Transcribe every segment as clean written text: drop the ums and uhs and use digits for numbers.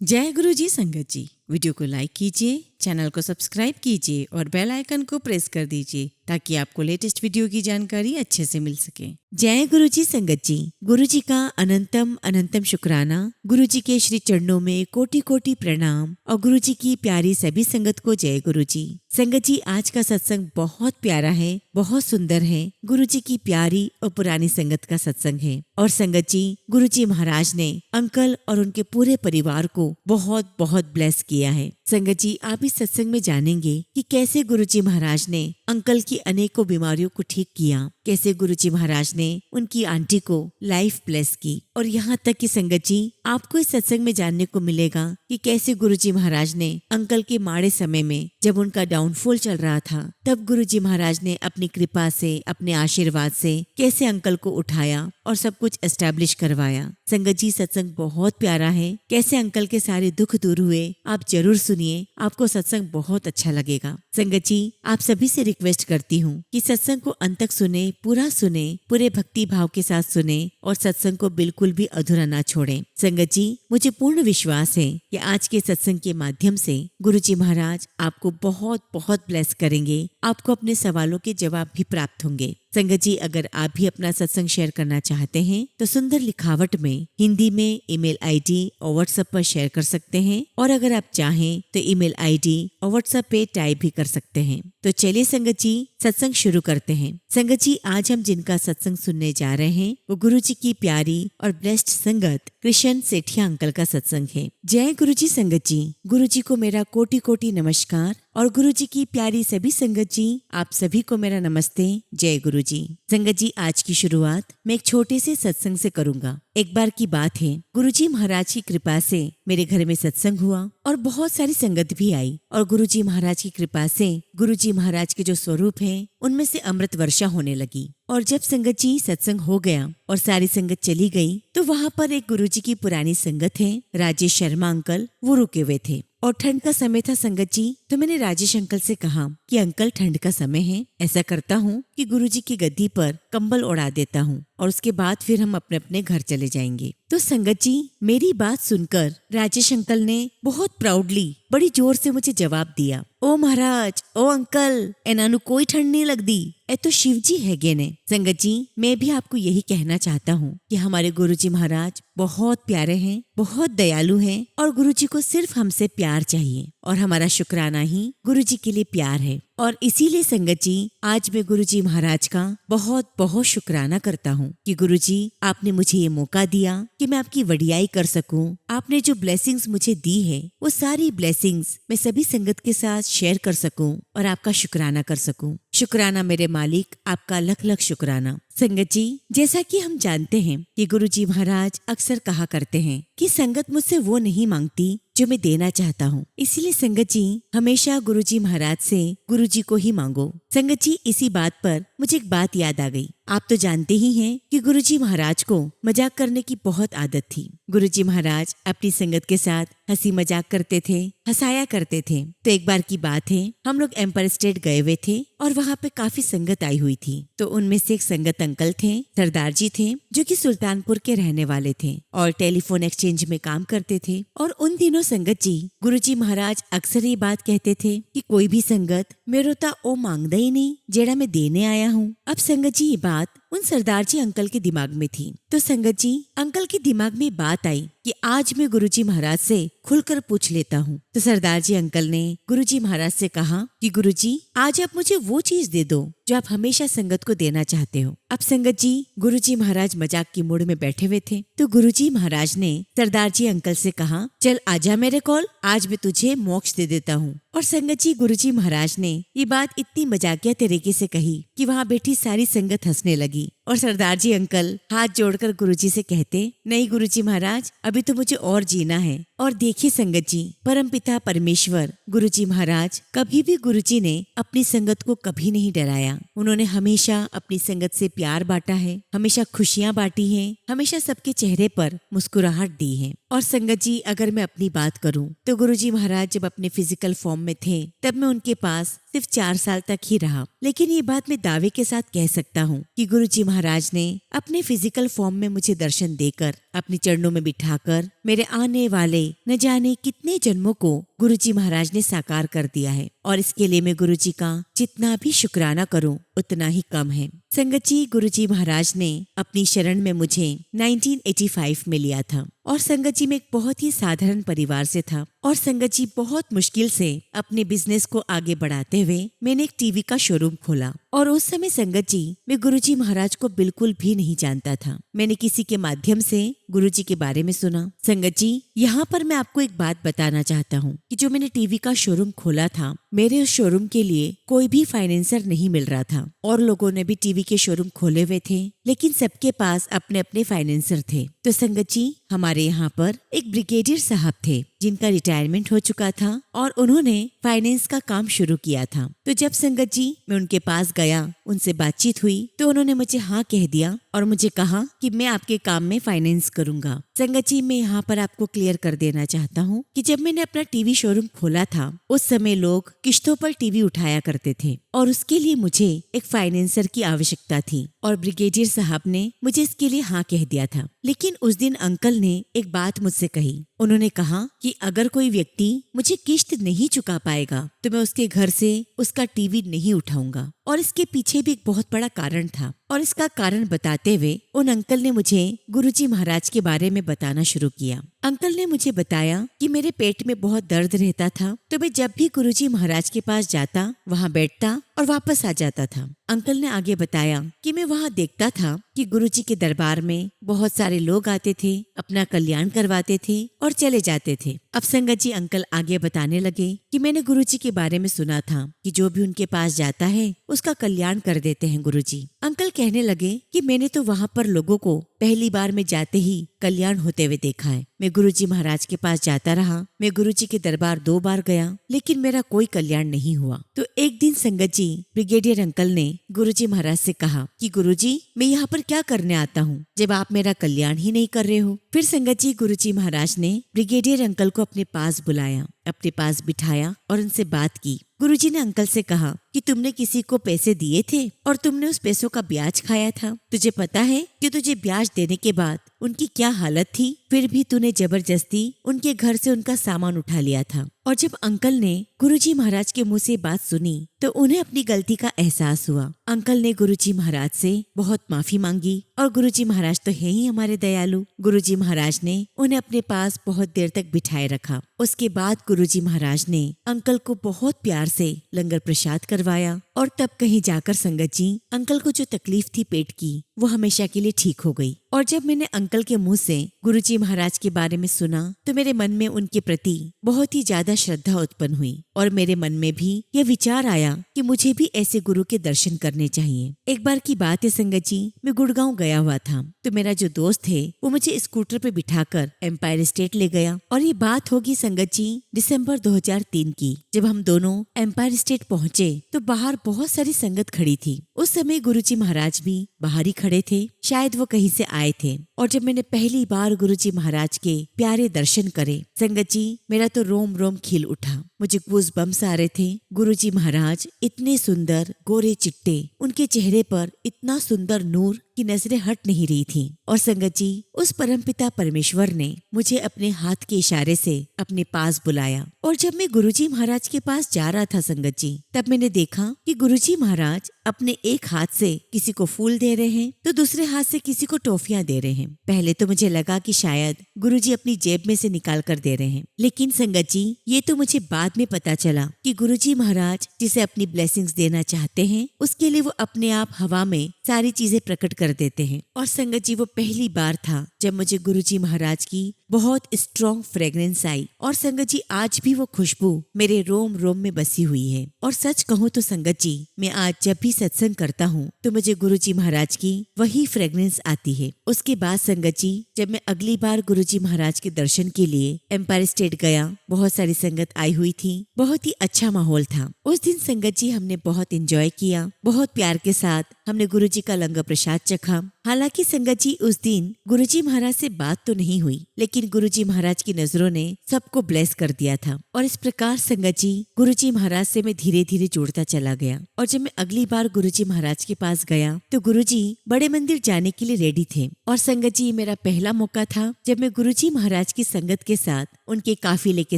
जय गुरु जी संगत जी। वीडियो को लाइक कीजिए, चैनल को सब्सक्राइब कीजिए और बेल आइकन को प्रेस कर दीजिए ताकि आपको लेटेस्ट वीडियो की जानकारी अच्छे से मिल सके। जय गुरु जी संगत जी। गुरु जी का अनंतम अनंतम शुक्राना। गुरु जी के श्री चरणों में कोटि कोटि प्रणाम और गुरु जी की प्यारी सभी संगत को जय गुरु जी। संगत जी, आज का सत्संग बहुत प्यारा है, बहुत सुंदर है। गुरु जी की प्यारी और पुरानी संगत का सत्संग है। और संगत जी, गुरु जी महाराज ने अंकल और उनके पूरे परिवार को बहुत बहुत ब्लेस किया है। संगत जी, आप इस सत्संग में जानेंगे कि कैसे गुरु जी महाराज ने अंकल की अनेकों बीमारियों को ठीक किया, कैसे गुरु जी महाराज ने उनकी आंटी को लाइफ ब्लेस की। और यहाँ तक कि संगत जी, आपको इस सत्संग में जानने को मिलेगा कि कैसे गुरु जी महाराज ने अंकल के माड़े समय में, जब उनका डाउनफॉल चल रहा था, तब गुरु जी महाराज ने अपनी कृपा से, अपने आशीर्वाद से कैसे अंकल को उठाया और सब कुछ एस्टैब्लिश करवाया। संगत जी, सत्संग बहुत प्यारा है। कैसे अंकल के सारे दुख दूर हुए, आप जरूर सुनिए, आपको सत्संग बहुत अच्छा लगेगा। संगत जी, आप सभी से रिक्वेस्ट करती हूँ कि सत्संग को अंत तक सुने, पूरे भक्ति भाव के साथ सुने और सत्संग को बिल्कुल भी अधूरा ना छोड़ें। संगत जी, मुझे पूर्ण विश्वास है कि आज के सत्संग के माध्यम से गुरु जी महाराज आपको बहुत बहुत ब्लेस करेंगे। आपको अपने सवालों के जवाब भी प्राप्त होंगे। संगत जी, अगर आप भी अपना सत्संग शेयर करना चाहते हैं तो सुंदर लिखावट में हिंदी में ईमेल आईडी और व्हाट्सएप पर शेयर कर सकते हैं। और अगर आप चाहें तो ईमेल आईडी और व्हाट्सएप पे टाइप भी कर सकते हैं। तो चलिए संगत जी, सत्संग शुरू करते हैं। संगत जी, आज हम जिनका सत्संग सुनने जा रहे हैं वो गुरु जी की प्यारी और ब्लेस्ड संगत कृष्ण सेठिया अंकल का सत्संग है। जय गुरु जी संगत जी। गुरु जी को मेरा कोटि कोटि नमस्कार और गुरु जी की प्यारी सभी संगत जी, आप सभी को मेरा नमस्ते। जय गुरु जी। संगत जी, आज की शुरुआत मैं एक छोटे से सत्संग से करूंगा। एक बार की बात है, गुरु जी महाराज की कृपा से मेरे घर में सत्संग हुआ और बहुत सारी संगत भी आई। और गुरु जी महाराज की कृपा से गुरु जी महाराज के जो स्वरूप हैं उनमें से अमृत वर्षा होने लगी। और जब संगत जी सत्संग हो गया और सारी संगत चली गई तो वहाँ पर एक गुरु जी की पुरानी संगत है, राजेश शर्मा अंकल, वो रुके हुए थे। और ठंड का समय था संगत जी। तो मैंने राजेश अंकल से कहा कि अंकल, ठंड का समय है, ऐसा करता हूँ कि गुरुजी की गद्दी पर कंबल ओढ़ा देता हूँ और उसके बाद फिर हम अपने अपने घर चले जाएंगे। तो संगत जी, मेरी बात सुनकर राजेश अंकल ने बहुत प्राउडली, बड़ी जोर से मुझे जवाब दिया, ओ महाराज, ओ अंकल, एनानु कोई ठंड नहीं लगती, ए तो शिव जी है गे ने। संगत जी, मैं भी आपको यही कहना चाहता हूँ कि हमारे गुरुजी महाराज बहुत प्यारे हैं, बहुत दयालु हैं और गुरुजी को सिर्फ हमसे प्यार चाहिए और हमारा शुक्राना ही गुरुजी के लिए प्यार है। और इसीलिए संगत जी, आज मैं गुरुजी महाराज का बहुत बहुत शुक्राना करता हूँ कि गुरुजी, आपने मुझे ये मौका दिया कि मैं आपकी वडियाई कर सकूं। आपने जो ब्लेसिंग्स मुझे दी है वो सारी ब्लेसिंग्स मैं सभी संगत के साथ शेयर कर सकूं और आपका शुक्राना कर सकूं। शुक्राना मेरे मालिक, आपका लख लख शुक्राना। संगत जी, जैसा कि हम जानते हैं कि गुरुजी महाराज अक्सर कहा करते हैं कि संगत मुझसे वो नहीं मांगती जो मैं देना चाहता हूँ। इसीलिए संगत जी, हमेशा गुरुजी महाराज से गुरुजी को ही मांगो। संगत जी, इसी बात पर मुझे एक बात याद आ गई। आप तो जानते ही हैं कि गुरुजी महाराज को मजाक करने की बहुत आदत थी। गुरुजी महाराज अपनी संगत के साथ हंसी मजाक करते थे, हंसाया करते थे। तो एक बार की बात है, हम लोग एम्पायर स्टेट गए हुए थे और वहाँ पे काफी संगत आई हुई थी। तो उनमें से एक संगत अंकल थे, सरदार जी थे, जो कि सुल्तानपुर के रहने वाले थे और टेलीफोन एक्सचेंज में काम करते थे। और उन दिनों संगत जी, गुरुजी महाराज अक्सर ये बात कहते थे कि कोई भी संगत मेरो ता ओ मांगदा ही नहीं जेड़ा मैं देने आया हूँ। अब संगत जी, ये बात उन सरदार जी अंकल के दिमाग में थी। तो संगत जी, अंकल के दिमाग में बात आई कि आज मैं गुरुजी महाराज से खुलकर पूछ लेता हूँ। तो सरदार जी अंकल ने गुरुजी महाराज से कहा कि गुरुजी, आज आप मुझे वो चीज दे दो जो आप हमेशा संगत को देना चाहते हो। अब संगत जी, गुरुजी महाराज मजाक की मूड में बैठे हुए थे। तो गुरुजी महाराज ने सरदार जी अंकल से कहा, चल आजा मेरे कॉल, आज मैं तुझे मोक्ष दे देता हूँ। और संगत जी, गुरुजी महाराज ने ये बात इतनी मजाकिया तरीके से कही कि वहाँ बैठी सारी संगत हंसने लगी। और सरदार जी अंकल हाथ जोड़कर गुरुजी से कहते, नहीं गुरुजी महाराज, अभी तो मुझे और जीना है। और देखिए संगत जी, परमपिता परमेश्वर गुरुजी महाराज, कभी भी गुरुजी ने अपनी संगत को कभी नहीं डराया। उन्होंने हमेशा अपनी संगत से प्यार बांटा है, हमेशा खुशियाँ बांटी हैं, हमेशा सबके चेहरे पर मुस्कुराहट दी है। और संगत जी, अगर मैं अपनी बात करूं तो गुरुजी महाराज जब अपने फिजिकल फॉर्म में थे तब मैं उनके पास सिर्फ 4 साल तक ही रहा। लेकिन ये बात मैं दावे के साथ कह सकता हूँ कि गुरुजी महाराज ने अपने फिजिकल फॉर्म में मुझे दर्शन देकर अपने चरणों में बिठाकर मेरे आने वाले न जाने कितने जन्मों को गुरुजी महाराज ने साकार कर दिया है और इसके लिए मैं गुरुजी का जितना भी शुक्राना करूं उतना ही कम है। संगत जी, गुरुजी महाराज ने अपनी शरण में मुझे 1985 में लिया था और संगत जी मैं एक बहुत ही साधारण परिवार से था और संगत जी बहुत मुश्किल से अपने बिजनेस को आगे बढ़ाते हुए मैंने एक टीवी का शोरूम खोला और उस समय संगत जी मैं गुरुजी महाराज को बिल्कुल भी नहीं जानता था। मैंने किसी के माध्यम से गुरुजी के बारे में सुना। संगत जी, यहाँ पर मैं आपको एक बात बताना चाहता हूँ कि जो मैंने टीवी का शोरूम खोला था, मेरे उस शोरूम के लिए कोई भी फाइनेंसर नहीं मिल रहा था और लोगों ने भी टीवी के शोरूम खोले हुए थे, लेकिन सबके पास अपने अपने फाइनेंसर थे। तो संगत जी, हमारे यहाँ पर एक ब्रिगेडियर साहब थे जिनका रिटायरमेंट हो चुका था और उन्होंने फाइनेंस का काम शुरू किया था। तो जब संगत जी मैं उनके पास गया, उनसे बातचीत हुई तो उन्होंने मुझे हाँ कह दिया और मुझे कहा कि मैं आपके काम में फाइनेंस करूंगा। संगत जी, मैं यहाँ पर आपको क्लियर कर देना चाहता हूँ कि जब मैंने अपना टीवी शोरूम खोला था उस समय लोग किश्तों पर टीवी उठाया करते थे और उसके लिए मुझे एक फाइनेंसर की आवश्यकता थी और ब्रिगेडियर साहब ने मुझे इसके लिए हाँ कह दिया था। लेकिन उस दिन अंकल ने एक बात मुझसे कही। उन्होंने कहा कि अगर कोई व्यक्ति मुझे किश्त नहीं चुका पाएगा तो मैं उसके घर से उसका टीवी नहीं उठाऊंगा। और इसके पीछे भी एक बहुत बड़ा कारण था और इसका कारण बताते हुए उन अंकल ने मुझे गुरुजी महाराज के बारे में बताना शुरू किया। अंकल ने मुझे बताया कि मेरे पेट में बहुत दर्द रहता था तो मैं जब भी गुरुजी महाराज के पास जाता वहाँ बैठता और वापस आ जाता था। अंकल ने आगे बताया कि मैं वहाँ देखता था कि गुरुजी के दरबार में बहुत सारे लोग आते थे, अपना कल्याण करवाते थे और चले जाते थे। अब संगत जी अंकल आगे बताने लगे कि मैंने गुरुजी के बारे में सुना था कि जो भी उनके पास जाता है उसका कल्याण कर देते हैं गुरुजी। अंकल कहने लगे कि मैंने तो वहाँ पर लोगों को पहली बार में जाते ही कल्याण होते हुए देखा है। मैं गुरुजी महाराज के पास जाता रहा, मैं गुरुजी के दरबार 2 बार गया लेकिन मेरा कोई कल्याण नहीं हुआ। तो एक दिन संगत जी ब्रिगेडियर अंकल ने गुरुजी महाराज से कहा कि गुरुजी, मैं यहाँ पर क्या करने आता हूँ जब आप मेरा कल्याण ही नहीं कर रहे हो। फिर संगत जी गुरुजी महाराज ने ब्रिगेडियर अंकल को अपने पास बुलाया, अपने पास बिठाया और उनसे बात की। गुरुजी ने अंकल से कहा कि तुमने किसी को पैसे दिए थे और तुमने उस पैसों का ब्याज खाया था। तुझे पता है कि तुझे ब्याज देने के बाद उनकी क्या हालत थी, फिर भी तूने जबरदस्ती उनके घर से उनका सामान उठा लिया था। और जब अंकल ने गुरुजी महाराज के मुंह से बात सुनी तो उन्हें अपनी गलती का एहसास हुआ। अंकल ने गुरुजी महाराज से बहुत माफी मांगी और गुरुजी महाराज तो है ही हमारे दयालु। गुरुजी महाराज ने उन्हें अपने पास बहुत देर तक बिठाए रखा। उसके बाद गुरुजी महाराज ने अंकल को बहुत प्यार से लंगर प्रसाद करवाया और तब कहीं जाकर संगत जी अंकल को जो तकलीफ थी पेट की वो हमेशा के लिए ठीक हो गई। और जब मैंने अंकल के मुंह से गुरुजी महाराज के बारे में सुना तो मेरे मन में उनके प्रति बहुत ही ज्यादा श्रद्धा उत्पन्न हुई और मेरे मन में भी यह विचार आया कि मुझे भी ऐसे गुरु के दर्शन करने चाहिए। एक बार की बात है संगत जी, मैं गुड़गांव गया हुआ था तो मेरा जो दोस्त है वो मुझे स्कूटर पे बिठाकर एम्पायर स्टेट ले गया और ये बात होगी संगत जी दिसंबर 2003 की। जब हम दोनों एम्पायर स्टेट पहुँचे तो बाहर बहुत सारी संगत खड़ी थी। उस समय गुरुजी महाराज भी बाहर ही खड़े थे, शायद वो कहीं से आए थे। और जब मैंने पहली बार गुरुजी महाराज के प्यारे दर्शन करे संगत जी मेरा तो रोम रोम खिल उठा, मुझे गूज़बम्स आ रहे थे। गुरुजी महाराज इतने सुंदर, गोरे चिट्टे, उनके चेहरे पर इतना सुंदर नूर की नजरें हट नहीं रही थी। और संगत जी उस परमपिता परमेश्वर ने मुझे अपने हाथ के इशारे से अपने पास बुलाया और जब मैं गुरुजी महाराज के पास जा रहा था संगत जी तब मैंने देखा कि गुरुजी महाराज अपने एक हाथ से किसी को फूल दे रहे हैं तो दूसरे हाथ से किसी को टॉफियां दे रहे हैं। पहले तो मुझे लगा कि शायद गुरुजी अपनी जेब में से निकाल कर दे रहे हैं, लेकिन संगत जी ये तो मुझे बाद में पता चला कि गुरुजी महाराज जिसे अपनी ब्लेसिंग्स देना चाहते हैं उसके लिए वो अपने आप हवा में सारी चीजें प्रकट कर देते हैं। और संगत जी वो पहली बार था जब मुझे गुरुजी महाराज की बहुत स्ट्रॉन्ग फ्रेग्रेंस आई और संगत जी आज भी वो खुशबू मेरे रोम रोम में बसी हुई है। और सच कहूँ तो संगत जी मैं आज जब भी सत्संग करता हूँ तो मुझे गुरुजी महाराज की वही फ्रेग्रेंस आती है। उसके बाद संगत जी जब मैं अगली बार गुरुजी महाराज के दर्शन के लिए एम्पायर स्टेट गया, बहुत सारी संगत आई हुई थी, बहुत ही अच्छा माहौल था। उस दिन संगत जी हमने बहुत एंजॉय किया, बहुत प्यार के साथ हमने गुरुजी का लंगर प्रसाद चखा हालांकि संगत जी उस दिन गुरुजी महाराज से बात तो नहीं हुई, लेकिन गुरुजी महाराज की नजरों ने सबको ब्लेस कर दिया था। और इस प्रकार संगत जी गुरुजी महाराज से मैं धीरे धीरे जुड़ता चला गया। और जब मैं अगली बार गुरुजी महाराज के पास गया तो गुरुजी बड़े मंदिर जाने के लिए रेडी थे। और संगत जी मेरा पहला मौका था जब मैं गुरुजी महाराज की संगत के साथ, उनके काफिले के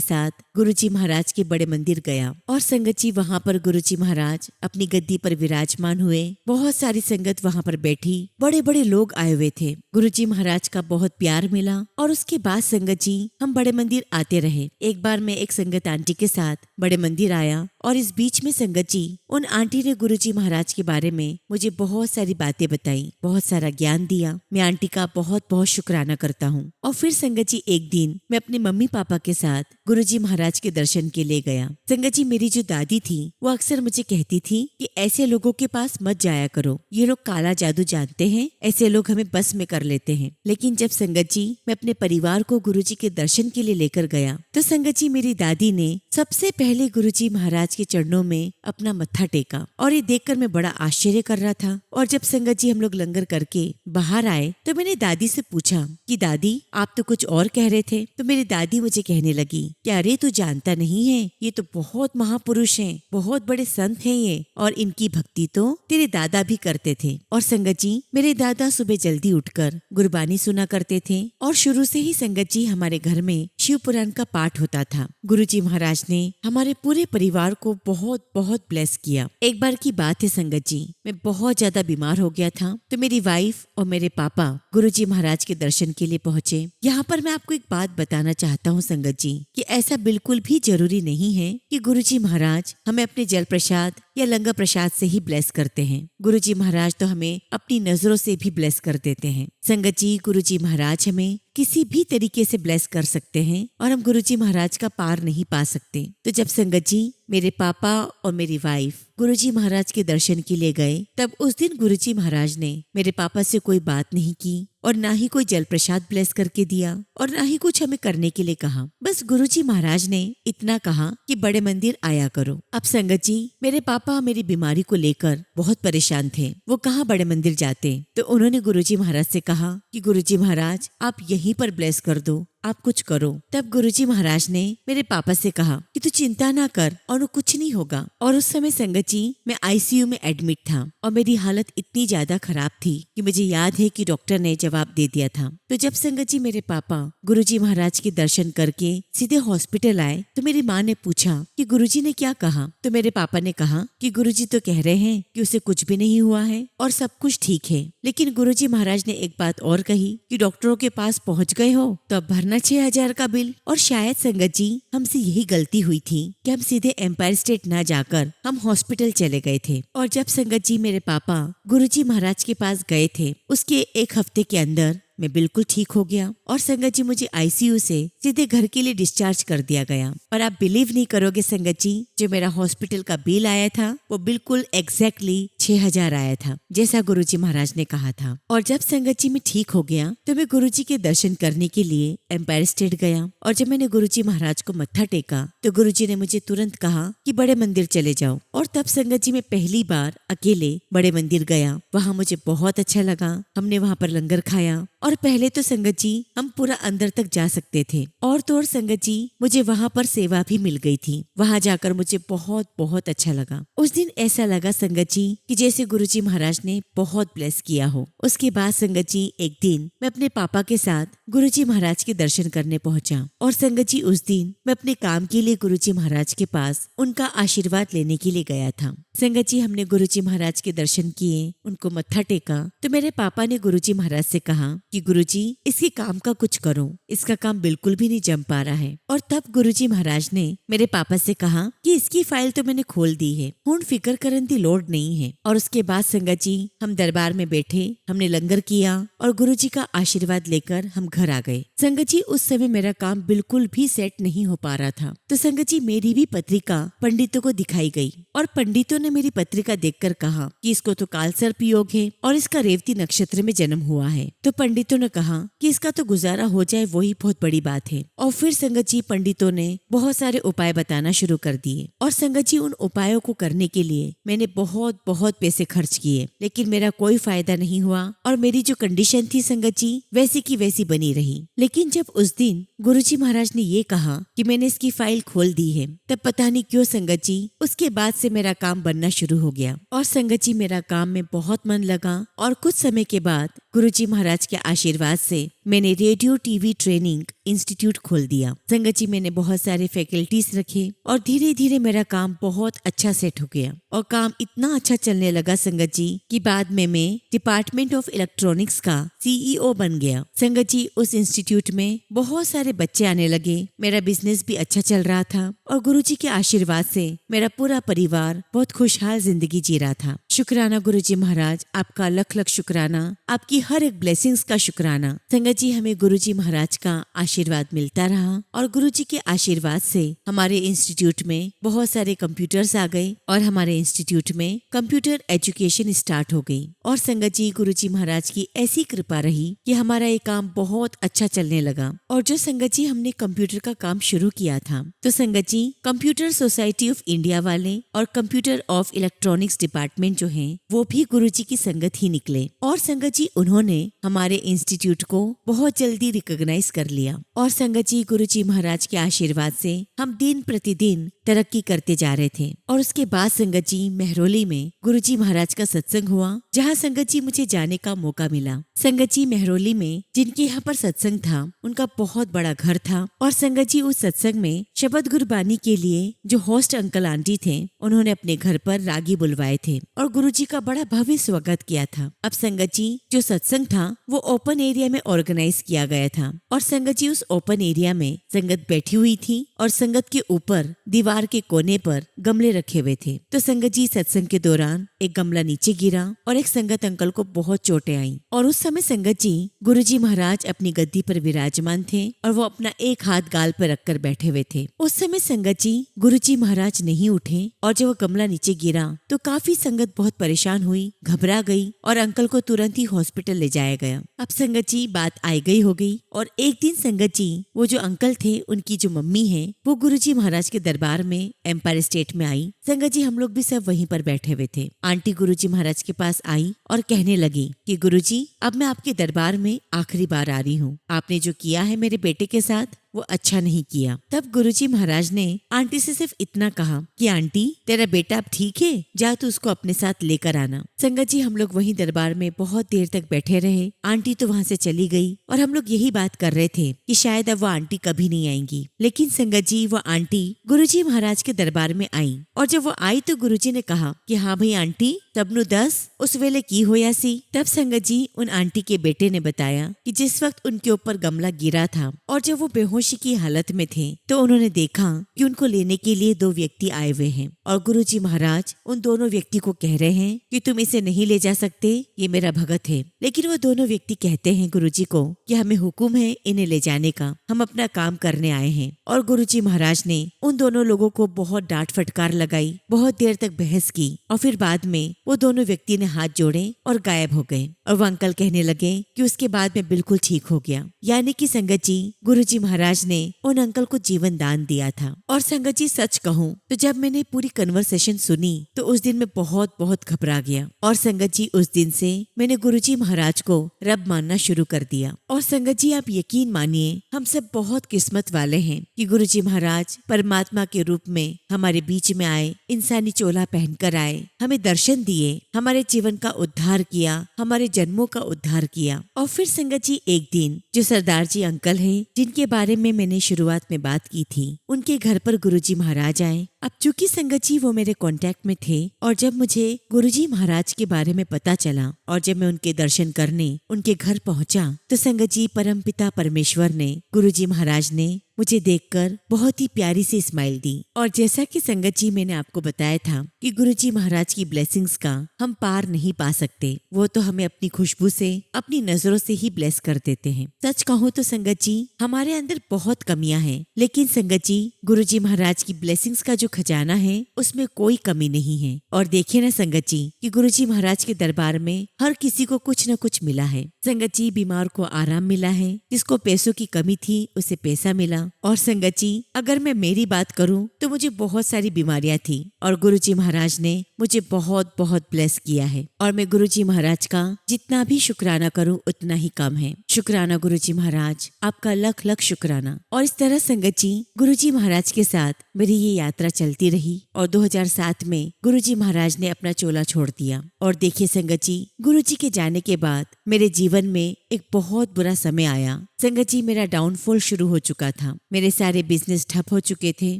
साथ गुरुजी महाराज के बड़े मंदिर गया। और संगत जी वहाँ पर गुरुजी महाराज अपनी गद्दी पर विराजमान हुए। बहुत सारी संगत वहाँ पर बैठी, बड़े बड़े लोग आए हुए थे। गुरुजी महाराज का बहुत प्यार मिला। और उसके बाद संगत जी हम बड़े मंदिर आते रहे। एक बार मैं एक संगत आंटी के साथ बड़े मंदिर आया और इस बीच में संगत जी उन आंटी ने गुरुजी महाराज के बारे में मुझे बहुत सारी बातें बताई, बहुत सारा ज्ञान दिया। मैं आंटी का बहुत बहुत शुक्राना करता हूँ। और फिर संगत जी एक दिन मैं अपने मम्मी पापा के साथ गुरुजी महाराज के दर्शन के लिए गया। संगत जी मेरी जो दादी थी वो अक्सर मुझे कहती थी कि ऐसे लोगों के पास मत जाया करो, ये लोग काला जादू जानते हैं, ऐसे लोग हमें बस में कर लेते हैं। लेकिन जब संगत जी मैं अपने परिवार को गुरुजी के दर्शन के लिए लेकर गया तो संगत जी मेरी दादी ने सबसे पहले गुरुजी महाराज के चरणों में अपना मत्था टेका। और ये देखकर मैं बड़ा आश्चर्य कर रहा था। और जब संगत जी हम लोग लंगर करके बाहर आए तो मैंने दादी से पूछा कि दादी आप तो कुछ और कह रहे थे। तो मेरी दादी मुझे कहने लगी कि अरे तू जानता नहीं है, ये तो बहुत महापुरुष हैं, बहुत बड़े संत हैं ये, और इनकी भक्ति तो तेरे दादा भी करते थे। और संगत जी मेरे दादा सुबह जल्दी उठकर गुरबानी सुना करते थे। और शुरू से ही संगत जी हमारे घर में शिव पुराण का पाठ होता था। गुरुजी महाराज ने हमारे पूरे परिवार को बहुत बहुत ब्लेस किया। एक बार की बात है संगत जी, मैं बहुत ज्यादा बीमार हो गया था तो मेरी वाइफ और मेरे पापा गुरुजी महाराज के दर्शन के लिए पहुंचे। यहाँ पर मैं आपको एक बात बताना चाहता हूँ संगत जी कि ऐसा बिल्कुल भी जरूरी नहीं है कि गुरुजी महाराज हमें अपने जल प्रसाद या लंगर प्रसाद से ही ब्लेस करते हैं। गुरुजी महाराज तो हमें अपनी नजरों से भी ब्लेस कर देते हैं। संगत जी गुरुजी महाराज हमें किसी भी तरीके से ब्लेस कर सकते हैं और हम गुरुजी महाराज का पार नहीं पा सकते। तो जब संगत जी मेरे पापा और मेरी वाइफ गुरुजी महाराज के दर्शन के लिए गए तब उस दिन गुरुजी महाराज ने मेरे पापा से कोई बात नहीं की और ना ही कोई जल प्रसाद ब्लेस करके दिया और ना ही कुछ हमें करने के लिए कहा। बस गुरुजी महाराज ने इतना कहा कि बड़े मंदिर आया करो। अब संगत जी मेरे पापा मेरी बीमारी को लेकर बहुत परेशान थे, वो कहाँ बड़े मंदिर जाते। तो उन्होंने गुरुजी महाराज से कहा कि गुरुजी महाराज आप यहीं पर ब्लेस कर दो, आप कुछ करो। तब गुरुजी महाराज ने मेरे पापा से कहा कि तू चिंता ना कर और कुछ नहीं होगा। और उस समय संगत जी मैं आईसीयू में एडमिट था और मेरी हालत इतनी ज्यादा खराब थी कि मुझे याद है कि डॉक्टर ने जवाब दे दिया था। तो जब संगत जी मेरे पापा गुरुजी महाराज के दर्शन करके सीधे हॉस्पिटल आए तो मेरी माँ ने पूछा कि गुरुजी ने क्या कहा। तो मेरे पापा ने कहा कि गुरुजी तो कह रहे हैं कि उसे कुछ भी नहीं हुआ है और सब कुछ ठीक है, लेकिन गुरुजी महाराज ने एक बात और कही कि डॉक्टरों के पास पहुँच गए हो तो अब भरना 6,000 का बिल। और शायद संगत जी हमसे यही गलती हुई थी कि हम सीधे एम्पायर स्टेट ना जाकर हम हॉस्पिटल चले गए थे। और जब संगत जी मेरे पापा गुरुजी महाराज के पास गए थे उसके एक हफ्ते के अंदर मैं बिल्कुल ठीक हो गया और संगत जी मुझे आईसीयू से सीधे घर के लिए डिस्चार्ज कर दिया गया। और आप बिलीव नहीं करोगे संगत जी, जो मेरा हॉस्पिटल का बिल आया था वो बिल्कुल एग्जैक्टली 6,000 आया था, जैसा गुरुजी महाराज ने कहा था। और जब संगत जी मैं ठीक हो गया तो मैं गुरुजी के दर्शन करने के लिए एम्पायर स्टेट गया। और जब मैंने गुरुजी महाराज को मत्था टेका तो गुरुजी ने मुझे तुरंत कहा कि बड़े मंदिर चले जाओ। और तब संगत जी मैं पहली बार अकेले बड़े मंदिर गया। वहाँ मुझे बहुत अच्छा लगा। हमने वहाँ पर लंगर खाया और पहले तो संगत जी हम पूरा अंदर तक जा सकते थे और तो और संगत जी मुझे वहाँ पर सेवा भी मिल गई थी। वहाँ जाकर मुझे बहुत बहुत अच्छा लगा। उस दिन ऐसा लगा संगत जी कि जैसे गुरुजी महाराज ने बहुत ब्लेस किया हो। उसके बाद संगत जी एक दिन मैं अपने पापा के साथ गुरुजी महाराज के दर्शन करने पहुंचा। और संगत जी उस दिन मैं अपने काम के लिए गुरुजी महाराज के पास उनका आशीर्वाद लेने के लिए गया था। संगत जी हमने गुरुजी महाराज के दर्शन किए, उनको मत्था टेका तो मेरे पापा ने गुरुजी महाराज से कहा कि गुरुजी इसके काम का कुछ करो, इसका काम बिल्कुल भी नहीं जम पा रहा है। और तब गुरुजी महाराज ने मेरे पापा से कहा कि इसकी फाइल तो मैंने खोल दी है, हुण फिक्र करने की लोड़ नहीं है। और उसके बाद संगत जी हम दरबार में बैठे, हमने लंगर किया और गुरुजी का आशीर्वाद लेकर हम घर आ गए। संगत जी उस समय मेरा काम बिल्कुल भी सेट नहीं हो पा रहा था। तो संगत जी मेरी भी पत्रिका पंडितों को दिखाई गई और पंडितों ने मेरी पत्रिका देखकर कहा कि इसको तो काल सर्प योग है और इसका रेवती नक्षत्र में जन्म हुआ है। तो पंडित पंडितों ने कहा कि इसका तो गुजारा हो जाए वही बहुत बड़ी बात है। और फिर संगत जी पंडितों ने बहुत सारे उपाय बताना शुरू कर दिए और संगत जी उन उपायों को करने के लिए मैंने बहुत बहुत पैसे खर्च किए, लेकिन मेरा कोई फायदा नहीं हुआ और मेरी जो कंडीशन थी संगत जी वैसी की वैसी बनी रही। लेकिन जब उस दिन गुरुजी महाराज ने ये कहा कि मैंने इसकी फाइल खोल दी है, तब पता नहीं क्यों संगत जी उसके बाद से मेरा काम बनना शुरू हो गया और संगत जी मेरा काम में बहुत मन लगा। और कुछ समय के बाद गुरुजी महाराज के आशीर्वाद से मैंने रेडियो टीवी ट्रेनिंग इंस्टीट्यूट खोल दिया। संगत जी मैंने बहुत सारे फैकल्टीज रखे और धीरे धीरे मेरा काम बहुत अच्छा सेट हो गया और काम इतना अच्छा चलने लगा संगत जी कि बाद में मैं डिपार्टमेंट ऑफ इलेक्ट्रॉनिक्स का CEO बन गया। संगत जी उस इंस्टीट्यूट में बहुत सारे बच्चे आने लगे, मेरा बिजनेस भी अच्छा चल रहा था और गुरुजी के आशीर्वाद से मेरा पूरा परिवार बहुत खुशहाल जिंदगी जी रहा था। शुक्राना गुरुजी महाराज, आपका लख लख शुक्राना, आपकी हर एक ब्लेसिंग्स का शुक्राना। संगत जी हमें गुरुजी महाराज का आशीर्वाद मिलता रहा और गुरुजी के आशीर्वाद से हमारे इंस्टीट्यूट में बहुत सारे कंप्यूटर्स आ गए और हमारे इंस्टीट्यूट में कंप्यूटर एजुकेशन स्टार्ट हो गई। और संगत जी गुरुजी महाराज की ऐसी कृपा रही कि हमारा ये काम बहुत अच्छा चलने लगा। और जो संगत जी हमने कंप्यूटर का काम शुरू किया था, तो संगत जी कंप्यूटर सोसाइटी ऑफ इंडिया वाले और कंप्यूटर ऑफ इलेक्ट्रॉनिक्स डिपार्टमेंट जो है वो भी गुरुजी की संगत ही निकले। और संगत जी उन्होंने हमारे इंस्टीट्यूट को बहुत जल्दी रिकॉग्नाइज कर लिया। और संगत जी गुरुजी महाराज के आशीर्वाद से हम दिन प्रतिदिन तरक्की करते जा रहे थे। और उसके बाद संगत जी मेहरौली में गुरुजी महाराज का सत्संग हुआ, जहाँ संगत जी मुझे जाने का मौका मिला। संगत जी मेहरौली में जिनके यहाँ पर सत्संग था उनका बहुत बड़ा घर था और संगत जी उस सत्संग में शबद गुरबानी के लिए जो होस्ट अंकल आंटी थे उन्होंने अपने घर पर रागी बुलवाए थे और गुरुजी का बड़ा भव्य स्वागत किया था। अब संगत जी जो सत्संग था वो ओपन एरिया में ऑर्गेनाइज किया गया था और संगत जी उस ओपन एरिया में संगत बैठी हुई थी और संगत के ऊपर दीवार के कोने पर गमले रखे हुए थे। तो संगत जी सत्संग के दौरान एक गमला नीचे गिरा और एक संगत अंकल को बहुत चोटें आई और उस समय संगत जी गुरुजी महाराज अपनी गद्दी पर विराजमान थे और वो अपना एक हाथ गाल पर रखकर बैठे हुए थे। उस समय संगत जी गुरुजी महाराज नहीं उठे और जब वो गमला नीचे गिरा तो काफी संगत बहुत परेशान हुई, घबरा गई और अंकल को तुरंत ही हॉस्पिटल ले जाया गया। अब संगत जी बात आई गई हो गई और एक दिन संगत जी वो जो अंकल थे उनकी जो मम्मी है वो गुरुजी महाराज के दरबार में एम्पायर स्टेट में आई। संगत जी हम लोग भी सब वहीं पर बैठे हुए थे। आंटी गुरुजी महाराज के पास आई और कहने लगी कि गुरुजी अब मैं आपके दरबार में आखिरी बार आ रही हूँ, आपने जो किया है मेरे बेटे के साथ वो अच्छा नहीं किया। तब गुरुजी महाराज ने आंटी से सिर्फ इतना कहा कि आंटी तेरा बेटा अब ठीक है, जा तू उसको अपने साथ लेकर आना। संगत जी हम लोग वहीं दरबार में बहुत देर तक बैठे रहे। आंटी तो वहाँ से चली गई और हम लोग यही बात कर रहे थे कि शायद अब वो आंटी कभी नहीं आएंगी। लेकिन संगत जी वो आंटी गुरुजी महाराज के दरबार में आई और जब वो आई तो गुरुजी ने कहा कि हाँ भाई आंटी तबनु 10 उस वेले की होया सी। तब संगत जी उन आंटी के बेटे ने बताया कि जिस वक्त उनके ऊपर गमला गिरा था और जब वो बेहोशी की हालत में थे तो उन्होंने देखा कि उनको लेने के लिए 2 व्यक्ति आए हुए हैं और गुरुजी महाराज उन दोनों व्यक्ति को कह रहे हैं कि तुम इसे नहीं ले जा सकते, ये मेरा भगत है। लेकिन वो दोनों व्यक्ति कहते हैं गुरुजी को कि हमें हुक्म है इन्हें ले जाने का, हम अपना काम करने आए हैं। और गुरुजी महाराज ने उन दोनों लोगों को बहुत डांट फटकार लगाई, बहुत देर तक बहस की और फिर बाद में वो दोनों व्यक्ति ने हाथ जोड़े और गायब हो गए। और वो अंकल कहने लगे कि उसके बाद में बिल्कुल ठीक हो गया। यानी कि संगत जी गुरुजी महाराज ने उन अंकल को जीवन दान दिया था। और संगत जी सच कहूँ तो जब मैंने पूरी कन्वर्सेशन सुनी तो उस दिन मैं बहुत बहुत घबरा गया। और संगत जी उस दिन से मैंने गुरुजी महाराज को रब मानना शुरू कर दिया। और संगत जी आप यकीन मानिए हम सब बहुत किस्मत वाले हैं कि गुरुजी महाराज परमात्मा के रूप में हमारे बीच में आए, इंसानी चोला पहनकर आए, हमें दर्शन दिए, हमारे जीवन का उद्धार किया, हमारे जन्मों का उद्धार किया। और फिर संगत जी एक दिन जो सरदार जी अंकल हैं जिनके बारे में मैंने शुरुआत में बात की थी, उनके घर पर गुरुजी महाराज आए। अब चूंकि संगत जी वो मेरे कांटेक्ट में थे और जब मुझे गुरुजी महाराज के बारे में पता चला और जब मैं उनके दर्शन करने उनके घर पहुंचा तो संगत जी परमपिता परमेश्वर ने, गुरुजी महाराज ने मुझे देखकर बहुत ही प्यारी सी स्माइल दी। और जैसा कि संगत जी मैंने आपको बताया था कि गुरुजी महाराज की ब्लेसिंग्स का हम पार नहीं पा सकते, वो तो हमें अपनी खुशबू से, अपनी नजरों से ही ब्लेस कर देते हैं। सच कहूँ तो संगत जी हमारे अंदर बहुत कमियां हैं, लेकिन संगत जी गुरुजी महाराज की ब्लेसिंग्स का जो खजाना है उसमें कोई कमी नहीं है। और देखिए ना संगत जी कि गुरुजी महाराज के दरबार में हर किसी को कुछ न कुछ मिला है। संगत जी बीमार को आराम मिला है, जिसको पैसों की कमी थी उसे पैसा मिला। और संगत जी अगर मैं मेरी बात करूं तो मुझे बहुत सारी बीमारियां थी और गुरुजी महाराज ने मुझे बहुत बहुत ब्लेस किया है। और मैं गुरुजी महाराज का जितना भी शुक्राना करूं उतना ही कम है। शुक्राना गुरुजी महाराज, आपका लख लख शुक्राना। और इस तरह संगत जी गुरुजी महाराज के साथ मेरी ये यात्रा चलती रही और 2007 में गुरुजी महाराज ने अपना चोला छोड़ दिया। और देखिए संगत जी गुरुजी के जाने के बाद मेरे जीवन में एक बहुत बुरा समय आया। संगत जी मेरा डाउनफॉल शुरू हो चुका था, मेरे सारे बिजनेस ठप हो चुके थे,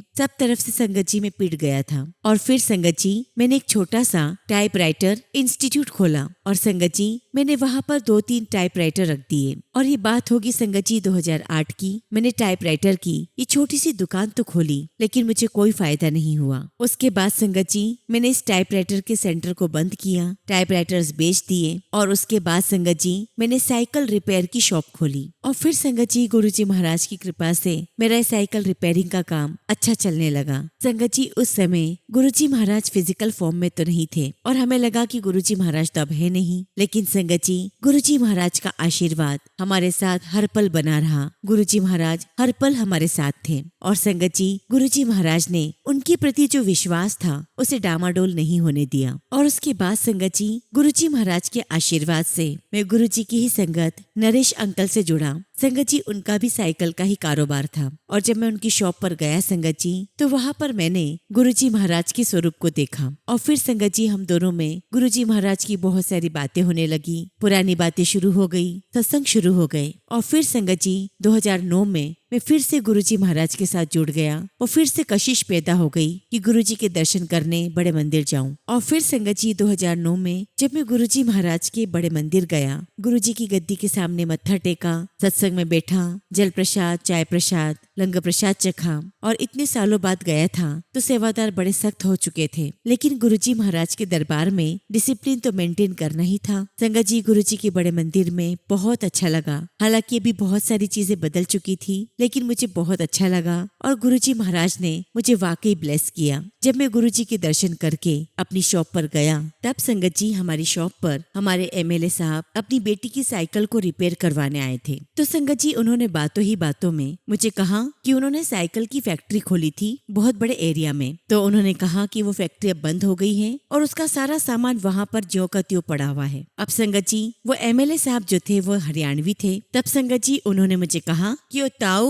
सब तरफ से संगत जी में पिट गया था। और फिर संगत जी मैंने एक छोटा सा टाइपराइटर इंस्टीट्यूट खोला और संगत जी मैंने वहाँ पर 2-3 टाइपराइटर रख दिए। और ये बात होगी संगत जी 2008 की। मैंने टाइपराइटर की ये छोटी सी दुकान तो खोली लेकिन मुझे कोई फायदा नहीं हुआ। उसके बाद संगत जी मैंने इस टाइपराइटर के सेंटर को बंद किया, टाइपराइटर्स बेच दिए। और उसके बाद संगत जी मैंने साइकिल रिपेयर की शॉप खोली। और फिर संगत जी गुरुजी महाराज की कृपा से मेरा साइकिल रिपेयरिंग का काम अच्छा चलने लगा। संगत जी उस समय गुरुजी महाराज फिजिकल फॉर्म में तो नहीं थे और हमें लगा कि गुरुजी महाराज तो अब है नहीं, लेकिन संगत जी गुरुजी महाराज का आशीर्वाद हमारे साथ हर पल बना रहा। गुरुजी महाराज हर पल हमारे साथ थे। और संगत जी गुरुजी महाराज ने उनके प्रति जो विश्वास था उसे डामाडोल नहीं होने दिया। और उसके बाद संगत जी गुरुजी महाराज के आशीर्वाद से मैं गुरुजी की ही संगत नरेश अंकल से जुड़ा। संगत जी उनका भी साइकिल का ही कारोबार था और जब मैं उनकी शॉप पर गया संगत जी तो वहाँ पर मैंने गुरुजी महाराज के स्वरूप को देखा। और फिर संगत जी हम दोनों में गुरुजी महाराज की बहुत सारी बातें होने लगी, पुरानी बातें शुरू हो गई, सत्संग शुरू हो गए। और फिर संगत जी 2009 में मैं फिर से गुरुजी महाराज के साथ जुड़ गया और फिर से कशिश पैदा हो गई कि गुरुजी के दर्शन करने बड़े मंदिर जाऊं। और फिर संगत जी 2009 में जब मैं गुरुजी महाराज के बड़े मंदिर गया, गुरुजी की गद्दी के सामने मत्था टेका, सत्संग में बैठा, जल प्रसाद, चाय प्रसाद, लंगर प्रसाद चखा। और इतने सालों बाद गया था तो सेवादार बड़े सख्त हो चुके थे, लेकिन गुरुजी महाराज के दरबार में डिसिप्लिन तो मेंटेन करना ही था। संगत जी गुरुजी के बड़े मंदिर में बहुत अच्छा लगा। हालांकि अभी बहुत सारी चीजें बदल चुकी थी लेकिन मुझे बहुत अच्छा लगा और गुरुजी महाराज ने मुझे वाकई ब्लेस किया। जब मैं गुरुजी के दर्शन करके अपनी शॉप पर गया तब संगत जी हमारी शॉप पर हमारे एमएलए साहब अपनी बेटी की साइकिल को रिपेयर करवाने आए थे। तो संगत जी उन्होंने बातों ही बातों में मुझे कहा कि उन्होंने साइकिल की फैक्ट्री खोली थी बहुत बड़े एरिया में। तो उन्होंने कहा कि वो फैक्ट्री अब बंद हो गई है और उसका सारा सामान वहाँ पर ज्यों का त्यों पड़ा हुआ है। अब संगत जी वो एमएलए साहब जो थे वो हरियाणवी थे। तब संगत जी उन्होंने मुझे कहा कि ओ ताऊ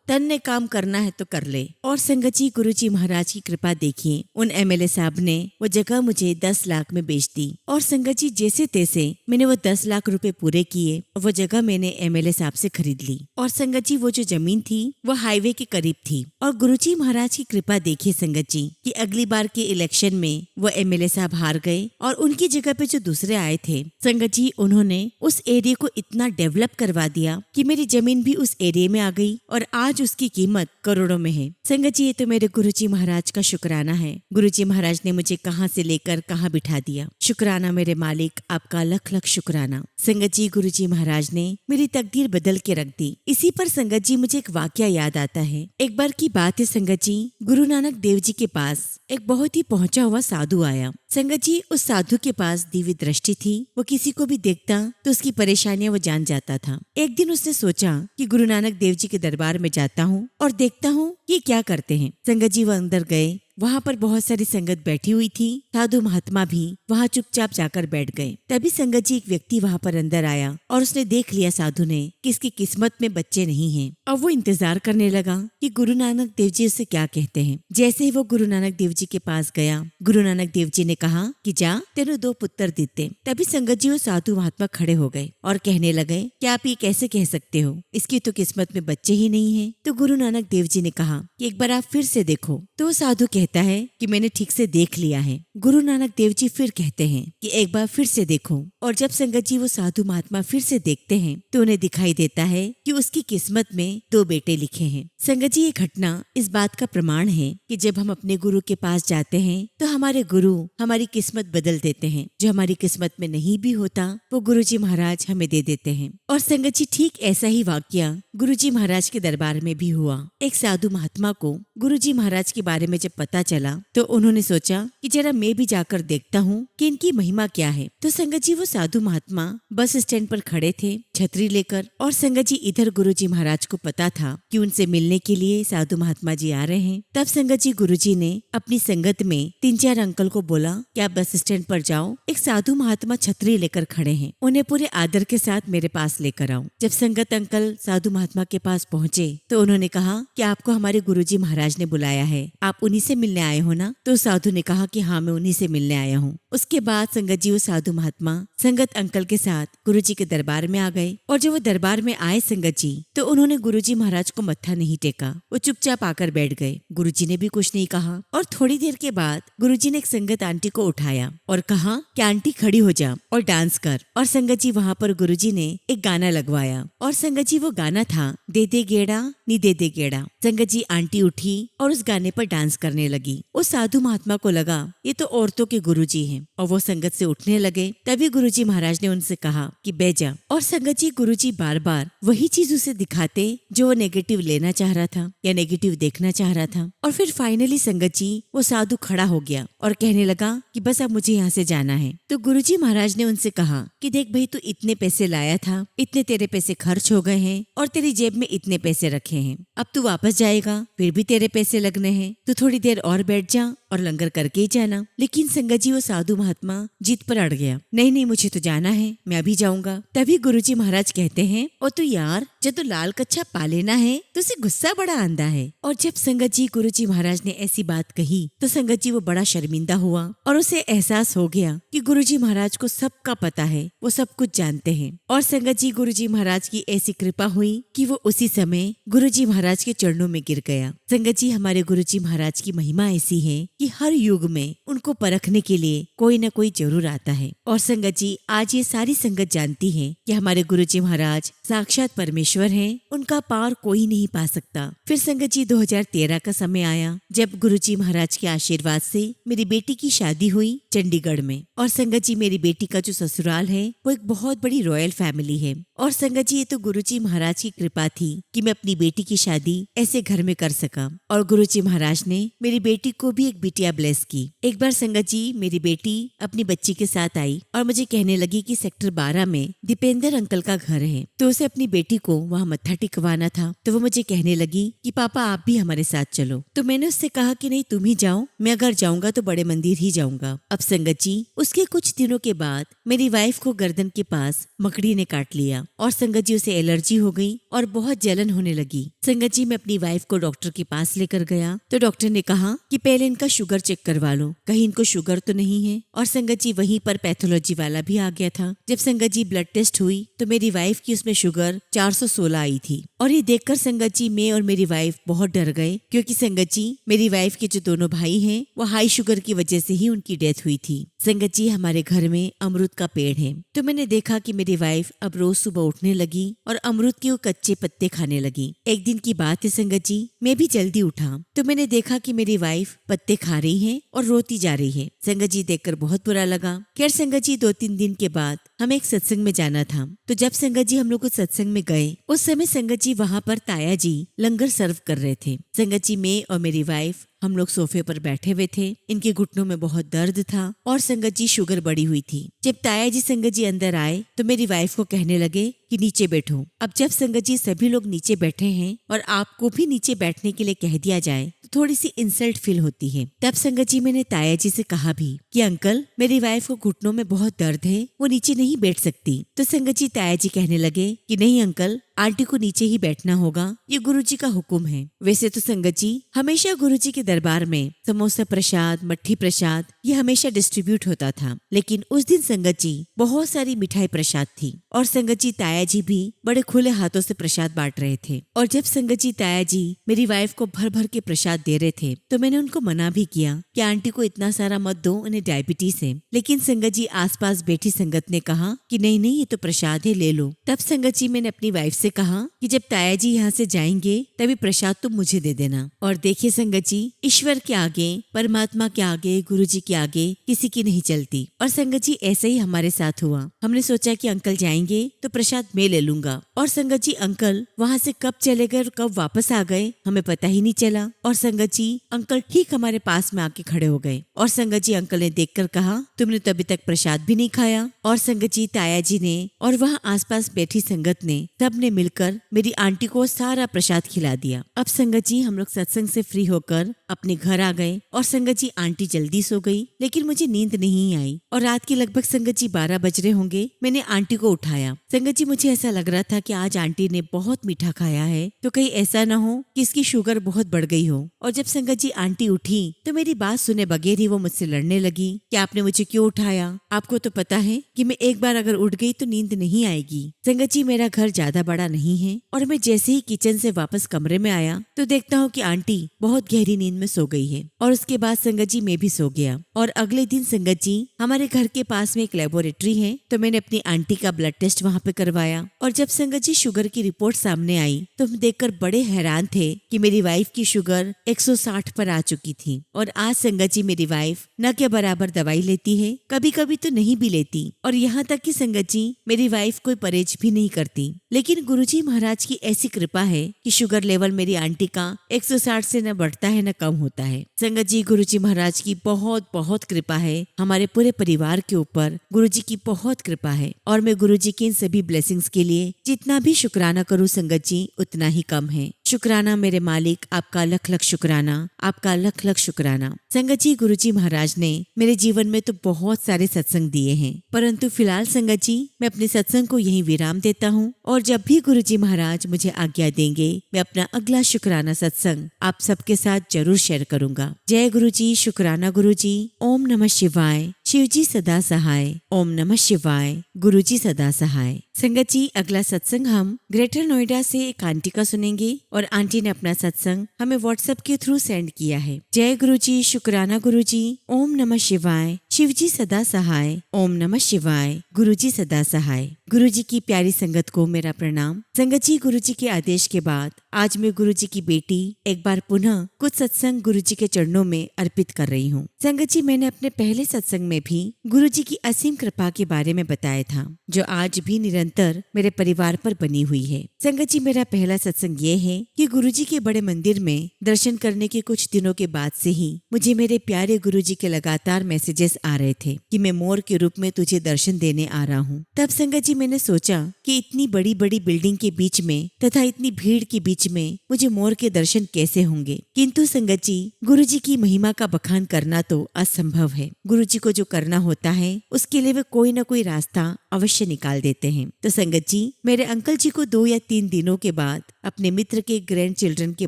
तन ने काम करना है तो कर ले। और संगत जी गुरुजी महाराज की कृपा देखिए उन एमएलए साहब ने वो जगह मुझे 10 लाख में बेच दी। और संगत जी जैसे तैसे मैंने वो 10 लाख रुपए पूरे किए और वो जगह मैंने एमएलए साहब से खरीद ली। और संगत जी वो जो जमीन थी वो हाईवे के करीब थी। और गुरुजी महाराज की कृपा देखिए संगत जी कि अगली बार के इलेक्शन में वो एमएलए साहब हार गए और उनकी जगह पे जो दूसरे आए थे संगत जी उन्होंने उस एरिया को इतना डेवलप करवा दिया कि मेरी जमीन भी उस एरिया में आ गई और आज उसकी कीमत करोड़ों में है। संगत जी ये तो मेरे गुरुजी महाराज का शुक्राना है। गुरुजी महाराज ने मुझे कहां से लेकर कहां बिठा दिया। शुक्राना मेरे मालिक, आपका लख लख शुक्राना। संगत जी गुरुजी महाराज ने मेरी तकदीर बदल के रख दी। इसी पर संगत जी मुझे एक वाकया याद आता है। एक बार की बात है संगत जी गुरु नानक देव जी के पास एक बहुत ही पहुंचा हुआ साधु आया। संगत जी उस साधु के पास दिव्य दृष्टि थी, वो किसी को भी देखता तो उसकी परेशानियां वो जान जाता था। एक दिन उसने सोचा कि गुरु नानक देव जी के दरबार में जाता हूँ और देखता हूँ ये क्या करते हैं। संगत जी वो अंदर गए, वहाँ पर बहुत सारी संगत बैठी हुई थी, साधु महात्मा भी वहाँ चुपचाप जाकर बैठ गए। तभी संगत जी एक व्यक्ति वहाँ पर अंदर आया और उसने देख लिया साधु ने कि इसकी किस्मत में बच्चे नहीं हैं। अब वो इंतजार करने लगा कि गुरु नानक देव जी उसे क्या कहते हैं। जैसे ही वो गुरु नानक देव जी के पास गया, गुरु नानक देव जी ने कहा कि जा तेरे 2 पुत्र दिते। तभी संगत जी वो साधु महात्मा खड़े हो गए और कहने लगे कि आप ये कैसे कह सकते हो, इसकी तो किस्मत में बच्चे ही नहीं है। तो गुरु नानक देव जी ने कहा कि एक बार आप फिर से देखो। तो वो साधु कहता है कि मैंने ठीक से देख लिया है। गुरु नानक देव जी फिर कहते हैं कि एक बार फिर से देखो। और जब संगत जी वो साधु महात्मा फिर से देखते हैं तो उन्हें दिखाई देता है कि उसकी किस्मत में 2 बेटे लिखे हैं। संगत जी ये घटना इस बात का प्रमाण है कि जब हम अपने गुरु के पास जाते हैं तो हमारे गुरु हमारी किस्मत बदल देते हैं। जो हमारी किस्मत में नहीं भी होता वो गुरुजी महाराज हमें दे देते हैं। और संगत जी ठीक ऐसा ही वाकया गुरुजी महाराज के दरबार में भी हुआ। एक साधु महात्मा को गुरुजी महाराज के बारे में जब पता पता चला तो उन्होंने सोचा कि जरा मैं भी जाकर देखता हूँ कि इनकी महिमा क्या है। तो संगत जी वो साधु महात्मा बस स्टैंड पर खड़े थे छतरी लेकर, और संगत जी इधर गुरुजी महाराज को पता था कि उनसे मिलने के लिए साधु महात्मा जी आ रहे हैं। तब संगत जी गुरुजी ने अपनी संगत में 3-4 अंकल को बोला कि आप बस स्टैंड पर जाओ, एक साधु महात्मा छतरी लेकर खड़े हैं, उन्हें पूरे आदर के साथ मेरे पास लेकर आओ। जब संगत अंकल साधु महात्मा के पास पहुँचे तो उन्होंने कहा कि आपको हमारे गुरुजी महाराज ने बुलाया है, आप उन्हीं से मिलने आए हो ना? तो साधु ने कहा कि हाँ, मैं उन्हीं से मिलने आया हूँ। उसके बाद संगत जी वो साधु महात्मा संगत अंकल के साथ गुरुजी के दरबार में आ गए, और जब वो दरबार में आए संगत जी तो उन्होंने गुरुजी महाराज को मत्था नहीं टेका, वो चुपचाप आकर बैठ गए। गुरुजी ने भी कुछ नहीं कहा, और थोड़ी देर के बाद गुरुजी ने एक संगत आंटी को उठाया और कहा कि आंटी खड़ी हो जा और डांस कर। और संगत जी वहाँ पर गुरुजी ने एक गाना लगवाया, और संगत जी वो गाना था दे दे गेड़ा नी दे दे गेड़ा। संगत जी आंटी उठी और उस गाने पर डांस करने लगी। उस साधु महात्मा को लगा ये तो औरतों के गुरुजी हैं, और वो संगत से उठने लगे। तभी गुरुजी महाराज ने उनसे कहा कि बैठ जा। और संगत जी गुरुजी बार बार वही चीज उसे दिखाते जो वो नेगेटिव लेना चाह रहा था या नेगेटिव देखना चाह रहा था। और फिर फाइनली संगत जी वो साधु खड़ा हो गया और कहने लगा कि बस अब मुझे यहाँ से जाना है। तो गुरुजी महाराज ने उनसे कहा कि देख भाई, तू इतने पैसे लाया था, इतने तेरे पैसे खर्च हो गए हैं, और तेरी जेब में इतने पैसे रखे हैं, अब तू वापस जाएगा फिर भी तेरे पैसे लगने हैं, तू थोड़ी देर और बैठ जा और लंगर करके ही जाना। लेकिन संगत जी वो साधु महात्मा जिद पर अड़ गया, नहीं नहीं मुझे तो जाना है, मैं अभी जाऊंगा। तभी गुरुजी महाराज कहते हैं, और तू यार जब तू लाल कच्छा पा लेना है तो उसे गुस्सा बड़ा आंदा है। और जब संगत जी गुरुजी महाराज ने ऐसी बात कही तो संगत जी वो बड़ा शर्मिंदा हुआ, और उसे एहसास हो गया कि गुरुजी महाराज को सबका पता है, वो सब कुछ जानते हैं। और संगत जी गुरुजी महाराज की ऐसी कृपा हुई कि वो उसी समय गुरुजी महाराज के चरणों में गिर गया। संगत जी हमारे गुरुजी महाराज की महिमा ऐसी है कि हर युग में उनको परखने के लिए कोई न कोई जरूर आता है। और संगत जी आज ये सारी संगत जानती है कि हमारे गुरुजी महाराज साक्षात परमेश्वर हैं, उनका पार कोई नहीं पा सकता। फिर संगत जी 2013 का समय आया जब गुरुजी महाराज के आशीर्वाद से मेरी बेटी की शादी हुई चंडीगढ़ में। और संगत जी मेरी बेटी का जो ससुराल है वो एक बहुत बड़ी रॉयल फैमिली है। और संगत जी ये तो गुरुजी महाराज की कृपा थी कि मैं अपनी बेटी की शादी ऐसे घर में कर सका। और गुरुजी महाराज ने मेरी बेटी को भी एक बिटिया ब्लेस की। एक बार संगत जी मेरी बेटी अपनी बच्ची के साथ आई और मुझे कहने लगी कि सेक्टर 12 में दीपेंद्र अंकल का घर है, तो उसे अपनी बेटी को वहाँ मत्था टिकवाना था। तो वो मुझे कहने लगी कि पापा आप भी हमारे साथ चलो। तो मैंने उससे कहा कि नहीं तुम ही जाओ, मैं अगर जाऊंगा तो बड़े मंदिर ही जाऊंगा। अब संगत जी उसके कुछ दिनों के बाद मेरी वाइफ को गर्दन के पास मकड़ी ने काट लिया, और संगत जी उसे एलर्जी हो गई और बहुत जलन होने लगी। संगत जी मैं अपनी वाइफ को डॉक्टर के पास लेकर गया तो डॉक्टर ने कहा कि पहले इनका शुगर चेक करवा लो, कहीं इनको शुगर तो नहीं है। और संगत जी वहीं पर पैथोलॉजी वाला भी आ गया था। जब संगत जी ब्लड टेस्ट हुई तो मेरी वाइफ की उसमें शुगर 416 आई थी। और ये देखकर संगत जी मैं और मेरी वाइफ बहुत डर गए, क्योंकि संगत जी मेरी वाइफ के जो दोनों भाई हैं वो हाई शुगर की वजह से ही उनकी डेथ हुई थी। संगत जी हमारे घर में अमरूद का पेड़ है, तो मैंने देखा कि मेरी वाइफ अब रोज सुबह उठने लगी और अमरूद के वो कच्चे पत्ते खाने लगी। एक दिन की बात है संगत जी, मैं भी जल्दी उठा तो मैंने देखा कि मेरी वाइफ पत्ते खा रही है और रोती जा रही है। संगत जी देखकर बहुत बुरा लगा। खैर संगत जी 2-3 दिन के बाद हमें एक सत्संग में जाना था। तो जब संगत जी हम लोग उस सत्संग में गए उस समय संगत जी वहाँ पर ताया जी लंगर सर्व कर रहे थे। संगत जी मैं और मेरी वाइफ हम लोग सोफे पर बैठे हुए थे। इनके घुटनों में बहुत दर्द था और संगत जी शुगर बढ़ी हुई थी। जब ताया जी संगत जी अंदर आए तो मेरी वाइफ को कहने लगे कि नीचे बैठो। अब जब संगत जी सभी लोग नीचे बैठे हैं और आपको भी नीचे बैठने के लिए कह दिया जाए तो थोड़ी सी इंसल्ट फील होती है। तब संगत जी मैंने ताया जी से कहा भी कि अंकल मेरी वाइफ को घुटनों में बहुत दर्द है, वो नीचे नहीं बैठ सकती। तो संगत जी ताया जी कहने लगे कि नहीं अंकल, आंटी को नीचे ही बैठना होगा, ये गुरुजी का हुक्म है। वैसे तो संगत जी हमेशा गुरुजी के दरबार में समोसा प्रसाद, मट्ठी प्रसाद ये हमेशा डिस्ट्रीब्यूट होता था, लेकिन उस दिन संगत जी बहुत सारी मिठाई प्रसाद थी और संगत जी ताया जी भी बड़े खुले हाथों से प्रसाद बांट रहे थे। और जब संगत जी ताया जी मेरी वाइफ को भर भर के प्रसाद दे रहे थे तो मैंने उनको मना भी किया कि आंटी को इतना सारा मत दो, उन्हें डायबिटीज है। लेकिन संगत जी आसपास बैठी संगत ने कहा कि नहीं नहीं ये तो प्रसाद है, ले लो। तब संगत जी मैंने अपनी वाइफ से कहा कि जब ताया जी यहाँ से जाएंगे तभी प्रसाद तुम मुझे दे देना। और देखिए संगत जी ईश्वर के आगे, परमात्मा के आगे, गुरुजी के आगे किसी की नहीं चलती। और संगत जी ऐसे ही हमारे साथ हुआ। हमने सोचा कि अंकल जाएंगे तो प्रसाद मैं ले लूंगा, और संगत जी अंकल वहाँ से कब चले गए और कब वापस आ गए हमें पता ही नहीं चला। और संगत जी अंकल ठीक हमारे पास में आके खड़े हो गए। और संगत जी अंकल ने देखकर कहा, तुमने तो अभी तक प्रसाद भी नहीं खाया। और संगत जी ताया जी ने और वहाँ आसपास बैठी संगत ने सबने मिलकर मेरी आंटी को सारा प्रसाद खिला दिया। अब संगत जी हम लोग सत्संग से फ्री होकर अपने घर आ गए। और संगत जी आंटी जल्दी सो गई, लेकिन मुझे नींद नहीं आई। और रात के लगभग संगत जी 12 बज रहे होंगे, मैंने आंटी को उठाया। संगत जी मुझे ऐसा लग रहा था कि आज आंटी ने बहुत मीठा खाया है, तो कहीं ऐसा ना हो कि इसकी शुगर बहुत बढ़ गई हो। और जब संगत जी आंटी उठी तो मेरी बात सुने बगैर ही वो मुझसे लड़ने लगी कि आपने मुझे क्यों उठाया, आपको तो पता है कि मैं एक बार अगर उठ गई तो नींद नहीं आएगी। संगत जी मेरा घर ज्यादा बड़ा नहीं है, और मैं जैसे ही किचन से वापस कमरे में आया तो देखता हूँ कि आंटी बहुत गहरी नींद में सो गई है। और उसके बाद संगत जी मैं भी सो गया। और अगले दिन संगत जी हमारे घर के पास में एक लेबोरेटरी है, तो मैंने अपनी आंटी का ब्लड टेस्ट वहाँ पे करवाया। और जब संगत जी शुगर की रिपोर्ट सामने आई तो हम देखकर बड़े हैरान थे कि मेरी वाइफ की शुगर 160 पर आ चुकी थी। और आज संगत जी मेरी वाइफ न के बराबर दवाई लेती है, कभी कभी तो नहीं भी लेती। और यहाँ तक कि संगत जी मेरी वाइफ कोई परहेज भी नहीं करती। लेकिन गुरुजी महाराज की ऐसी कृपा है कि शुगर लेवल मेरी आंटी का 160 से न बढ़ता है न कम होता है। संगत जी गुरुजी महाराज की बहुत बहुत कृपा है हमारे पूरे परिवार के ऊपर। गुरुजी की बहुत कृपा है, और मैं गुरुजी की इन सभी ब्लेसिंग्स के लिए जितना भी शुक्राना करूँ संगत जी उतना ही कम है। शुक्राना मेरे मालिक, आपका लख लख शुक्राना, आपका लख लख शुक्राना। संगत जी गुरुजी महाराज ने मेरे जीवन में तो बहुत सारे सत्संग दिए हैं, परंतु फिलहाल संगत जी मैं अपने सत्संग को यहीं विराम देता हूँ। और जब भी गुरुजी महाराज मुझे आज्ञा देंगे मैं अपना अगला शुक्राना सत्संग आप सबके साथ जरूर शेयर करूंगा। जय गुरुजी, शुक्राना गुरुजी। ओम नमः शिवाय। शिवजी सदा सहाय। ओम नमः शिवाय। गुरुजी सदा सहाय। संगत जी अगला सत्संग हम ग्रेटर नोएडा से एक आंटी का सुनेंगे, और आंटी ने अपना सत्संग हमें व्हाट्सएप के थ्रू सेंड किया है। जय गुरुजी, शुक्राना गुरुजी। ओम नमः शिवाय। शिवजी सदा सहाय। ओम नमः शिवाय। गुरुजी सदा सहाय। गुरुजी की प्यारी संगत को मेरा प्रणाम। संगत जी गुरुजी के आदेश के बाद आज मैं गुरुजी की बेटी एक बार पुनः कुछ सत्संग गुरुजी के चरणों में अर्पित कर रही हूँ। संगत जी मैंने अपने पहले सत्संग में भी गुरुजी की असीम कृपा के बारे में बताया था, जो आज भी निरंतर मेरे परिवार पर बनी हुई है। संगत जी मेरा पहला सत्संग ये है कि गुरुजी के बड़े मंदिर में दर्शन करने के कुछ दिनों के बाद से ही मुझे मेरे प्यारे गुरुजी के लगातार मैसेजेस आ रहे थे कि मैं मोर के रूप में तुझे दर्शन देने आ रहा हूँ। तब संगत जी मैंने सोचा कि इतनी बड़ी बड़ी बिल्डिंग के बीच में तथा इतनी भीड़ के बीच में मुझे मोर के दर्शन कैसे होंगे। किंतु संगत जी गुरुजी की महिमा का बखान करना तो असंभव है। गुरुजी को जो करना होता है उसके लिए वे कोई न कोई रास्ता अवश्य निकाल देते हैं। तो संगत जी मेरे अंकल जी को 2 या 3 दिनों के बाद अपने मित्र के ग्रैंड चिल्ड्रन के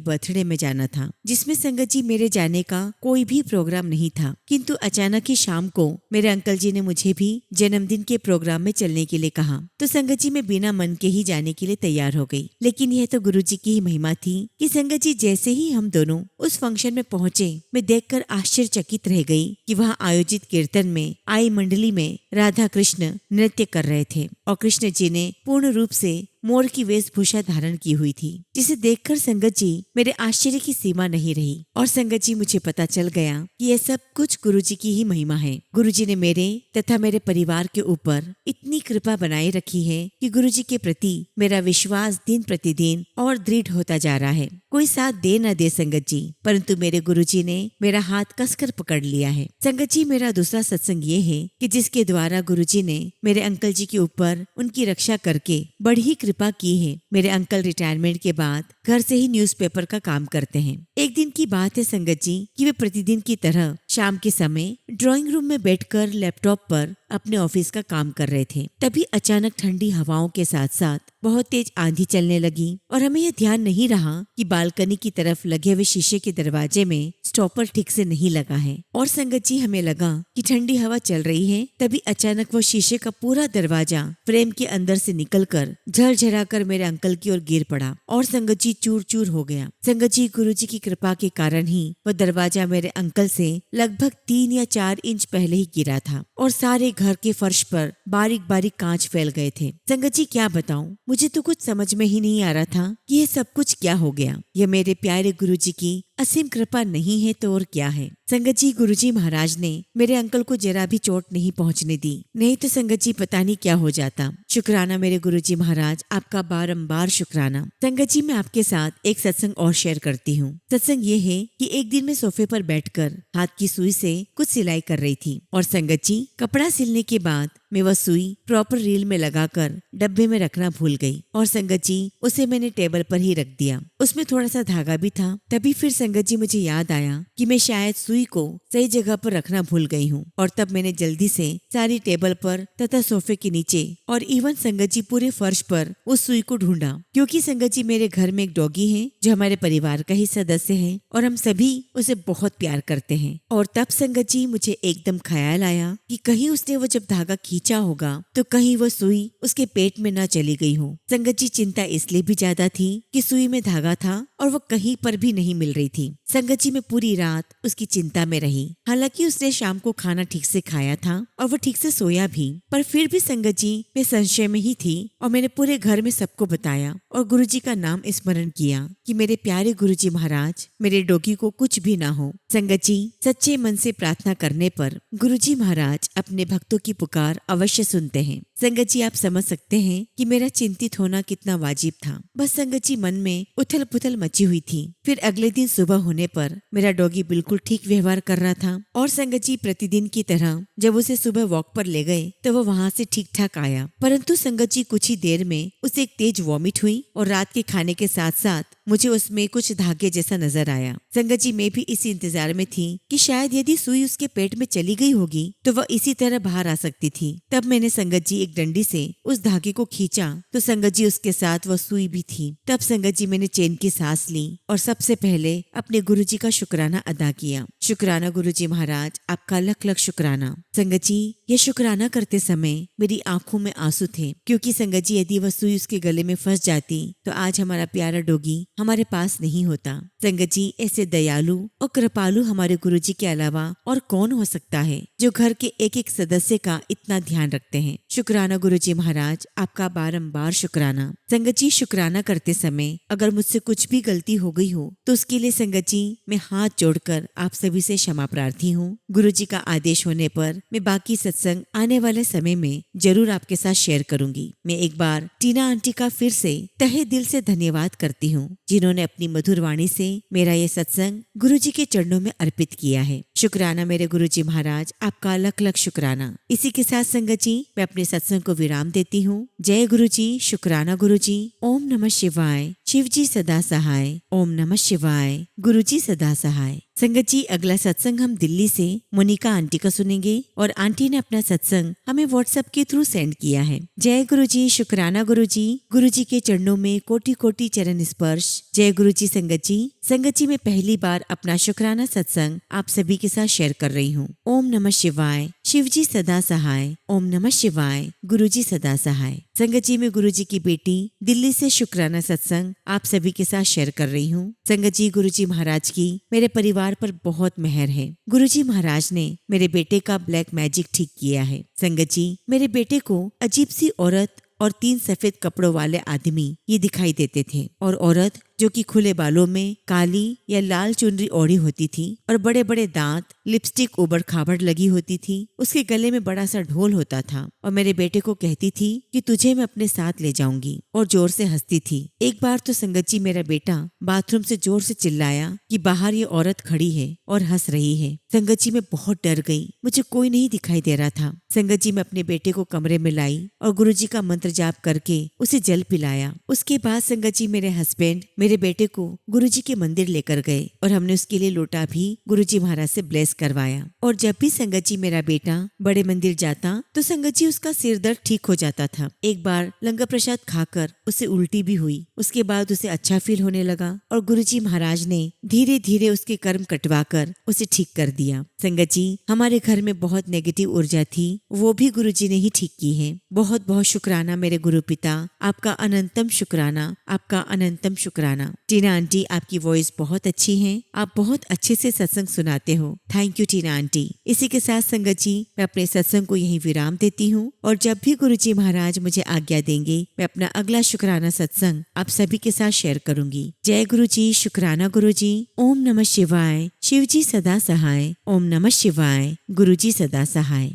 बर्थडे में जाना था, जिसमें संगत जी मेरे जाने का कोई भी प्रोग्राम नहीं था। किंतु अचानक ही शाम को मेरे अंकल जी ने मुझे भी जन्मदिन के प्रोग्राम में चलने के लिए कहा, तो संगत जी मैं बिना मन के ही जाने के लिए तैयार हो गई। लेकिन यह तो गुरुजी की ही महिमा थी कि संगत जी जैसे ही हम दोनों उस फंक्शन में पहुंचे, मैं देखकर आश्चर्यचकित रह गई कि वहां आयोजित कीर्तन में आई मंडली में राधा कृष्ण नृत्य कर रहे थे, और कृष्ण जी ने पूर्ण रूप से मोर की वेशभूषा धारण की हुई थी, जिसे देखकर संगत जी मेरे आश्चर्य की सीमा नहीं रही। और संगत जी मुझे पता चल गया कि यह सब कुछ गुरुजी की ही महिमा है। गुरुजी ने मेरे तथा मेरे परिवार के ऊपर इतनी कृपा बनाए रखी है कि गुरुजी के प्रति मेरा विश्वास दिन प्रतिदिन और दृढ़ होता जा रहा है। कोई साथ दे न दे संगत जी, परंतु मेरे गुरुजी ने मेरा हाथ कसकर पकड़ लिया है। संगत जी मेरा दूसरा सत्संग ये है कि जिसके द्वारा गुरुजी ने मेरे अंकल जी के ऊपर उनकी रक्षा करके बड़ी कृपा की है। मेरे अंकल रिटायरमेंट के बाद घर से ही न्यूज़पेपर का काम करते हैं। एक दिन की बात है संगत जी कि वे प्रतिदिन की तरह शाम के समय ड्राइंग रूम में बैठकर लैपटॉप पर अपने ऑफिस का काम कर रहे थे। तभी अचानक ठंडी हवाओं के साथ साथ बहुत तेज आंधी चलने लगी, और हमें यह ध्यान नहीं रहा कि बालकनी की तरफ लगे हुए शीशे के दरवाजे में स्टॉपर ठीक से नहीं लगा है। और संगत जी हमें लगा कि ठंडी हवा चल रही है, तभी अचानक वो शीशे का पूरा दरवाजा फ्रेम के अंदर से निकलकर झरझरा कर मेरे अंकल की ओर गिर पड़ा, और संगत जी चूर चूर हो गया। संगत जी गुरुजी की कृपा के कारण ही वह दरवाजा मेरे अंकल से लगभग 3 या 4 इंच पहले ही गिरा था, और सारे घर के फर्श पर बारीक बारीक कांच फैल गए थे। संगत जी क्या बताऊं, मुझे तो कुछ समझ में ही नहीं आ रहा था कि ये सब कुछ क्या हो गया। ये मेरे प्यारे गुरुजी की असीम कृपा नहीं है तो और क्या है। संगत जी, गुरुजी महाराज ने मेरे अंकल को जरा भी चोट नहीं पहुंचने दी, नहीं तो संगत जी पता नहीं क्या हो जाता। शुक्राना मेरे गुरुजी महाराज, आपका बारंबार शुक्राना। संगत जी, मैं आपके साथ एक सत्संग और शेयर करती हूँ। सत्संग ये है कि एक दिन मैं सोफे पर बैठकर हाथ की सुई से कुछ सिलाई कर रही थी और संगत जी, कपड़ा सिलने के बाद मैं वह सुई प्रॉपर रील में लगाकर डब्बे में रखना भूल गई और संगत जी उसे मैंने टेबल पर ही रख दिया। उसमें थोड़ा सा धागा भी था। तभी फिर संगत जी मुझे याद आया कि मैं शायद सुई को सही जगह पर रखना भूल गई हूँ और तब मैंने जल्दी से सारी टेबल पर तथा सोफे के नीचे और इवन संगत जी पूरे फर्श पर उस सुई को ढूंढा, क्योंकि संगत जी मेरे घर में एक डॉगी है जो हमारे परिवार का ही सदस्य है और हम सभी उसे बहुत प्यार करते हैं। और तब संगत जी मुझे एकदम ख्याल आया कि कहीं उसने वो जब धागा खींचा होगा तो कहीं वो सुई उसके पेट में न चली गई हो। संगत जी चिंता इसलिए भी ज्यादा थी कि सुई में धागा था और वो कहीं पर भी नहीं मिल रही थी। संगत जी मैं पूरी रात उसकी चिंता में रही। हालांकि उसने शाम को खाना ठीक से खाया था और वो ठीक से सोया भी, पर फिर भी संगत जी मैं संशय में ही थी और मैंने पूरे घर में सबको बताया और गुरुजी का नाम स्मरण किया कि मेरे प्यारे गुरुजी महाराज, मेरे डॉगी को कुछ भी ना हो। संगत जी, सच्चे मन से प्रार्थना करने पर गुरुजी महाराज अपने भक्तों की पुकार अवश्य सुनते हैं। संगत जी, आप समझ सकते हैं कि मेरा चिंतित होना कितना वाजिब था। बस संगत जी मन में उथल पुथल मची हुई थी। फिर अगले दिन सुबह होने पर मेरा डॉगी बिल्कुल ठीक व्यवहार कर रहा था और संगत जी प्रतिदिन की तरह जब उसे सुबह वॉक पर ले गए तो वो वहाँ से ठीक ठाक आया। परंतु संगत जी कुछ ही देर में उसे एक तेज वॉमिट हुई और रात के खाने के साथ साथ मुझे उसमें कुछ धागे जैसा नजर आया। संगत जी मैं भी इसी इंतजार में थी कि शायद यदि सुई उसके पेट में चली गई होगी तो वह इसी तरह बाहर आ सकती थी। तब मैंने संगत जी एक डंडी से उस धागे को खींचा तो संगत जी उसके साथ वह सुई भी थी। तब संगत जी मैंने चैन की सांस ली और सबसे पहले अपने गुरुजी का शुक्राना अदा किया। शुक्राना गुरुजी महाराज, आपका लख लख शुक्राना। संगत जी, ये शुक्राना करते समय मेरी आंखों में आंसू थे, क्योंकि संगत जी यदि वह सुई उसके गले में फंस जाती तो आज हमारा प्यारा डॉगी हमारे पास नहीं होता। संगत जी, ऐसे दयालु और कृपालु हमारे गुरुजी के अलावा और कौन हो सकता है जो घर के एक एक सदस्य का इतना ध्यान रखते हैं। शुक्राना गुरुजी महाराज, आपका बारंबार शुक्राना। संगत जी, शुक्राना करते समय अगर मुझसे कुछ भी गलती हो गई हो तो उसके लिए संगत जी मैं हाथ जोड़कर आप सभी से क्षमा प्रार्थी हूँ। गुरुजी का आदेश होने पर मैं बाकी सत्संग आने वाले समय में जरूर आपके साथ शेयर करूंगी। मैं एक बार टीना आंटी का फिर से तहे दिल से धन्यवाद करती हूँ, जिन्होंने अपनी मधुर वाणी से मेरा ये सत्संग गुरुजी के चरणों में अर्पित किया है। शुक्राना मेरे गुरुजी महाराज, आपका लख लख शुक्राना। इसी के साथ संगत जी मैं अपने सत्संग को विराम देती हूँ। जय गुरुजी, शुक्राना गुरुजी। ओम नमः शिवाय। शिव जी सदा सहाय। ओम नमः शिवाय। गुरुजी सदा सहाय। संगत जी, अगला सत्संग हम दिल्ली से मोनिका आंटी का सुनेंगे और आंटी ने अपना सत्संग हमें व्हाट्सएप के थ्रू सेंड किया है। जय गुरुजी, शुक्राना गुरुजी। गुरुजी के चरणों में कोटि कोटि चरण स्पर्श। जय गुरुजी। संगत जी मैं पहली बार अपना शुक्राना सत्संग आप सभी के साथ शेयर कर रही हूँ। ओम नमः शिवाय। शिव जी सदा सहाय। ओम नमः शिवाय। गुरुजी सदा सहाय। संगत जी मैं गुरुजी की बेटी दिल्ली से शुक्राना सत्संग आप सभी के साथ शेयर कर रही हूँ। संगत जी, गुरुजी महाराज की मेरे परिवार पर बहुत मेहर है। गुरुजी महाराज ने मेरे बेटे का ब्लैक मैजिक ठीक किया है। संगत जी, मेरे बेटे को अजीब सी औरत और 3 सफेद कपड़ों वाले आदमी ये दिखाई देते थे और औरत जो कि खुले बालों में काली या लाल चुनरी ओढ़ी होती थी और बड़े बड़े दांत, लिपस्टिक उबड़ खाबड़ लगी होती थी। उसके गले में बड़ा सा ढोल होता था और मेरे बेटे को कहती थी कि तुझे मैं अपने साथ ले जाऊंगी और जोर से हंसती थी। एक बार तो संगत जी मेरा बेटा बाथरूम से जोर से चिल्लाया कि बाहर ये औरत खड़ी है और हंस रही है। संगत जी मैं बहुत डर गई, मुझे कोई नहीं दिखाई दे रहा था। संगत जी मैं अपने बेटे को कमरे में लाई और गुरुजी का मंत्र जाप करके उसे जल पिलाया। उसके बाद संगत जी मेरे हस्बैंड मेरे बेटे को गुरुजी के मंदिर लेकर गए और हमने उसके लिए लोटा भी गुरुजी महाराज से ब्लेस करवाया। और जब भी संगत जी मेरा बेटा बड़े मंदिर जाता तो संगत जी उसका सिर दर्द ठीक हो जाता था। एक बार लंगर प्रसाद खाकर उसे उल्टी भी हुई। उसके बाद उसे अच्छा फील होने लगा और गुरुजी महाराज ने धीरे धीरे उसके कर्म कटवा कर उसे ठीक कर दिया। संगत जी, हमारे घर में बहुत नेगेटिव ऊर्जा थी, वो भी गुरुजी ने ही ठीक की है। बहुत बहुत शुक्राना मेरे गुरु पिता, आपका अनंतम शुक्राना, आपका अनंतम शुक्राना। टीना आंटी, आपकी वॉइस बहुत अच्छी है, आप बहुत अच्छे से सत्संग सुनाते हो। Thank thank you Tina aunty. इसी के साथ संगत जी मैं अपने सत्संग को यहीं विराम देती हूँ और जब भी गुरुजी महाराज मुझे आज्ञा देंगे मैं अपना अगला शुक्राना सत्संग आप सभी के साथ शेयर करूंगी। जय गुरुजी, शुक्राना गुरुजी। ओम नमः शिवाय। शिव जी सदा सहाय। ओम नमः शिवाय। गुरुजी सदा सहाय।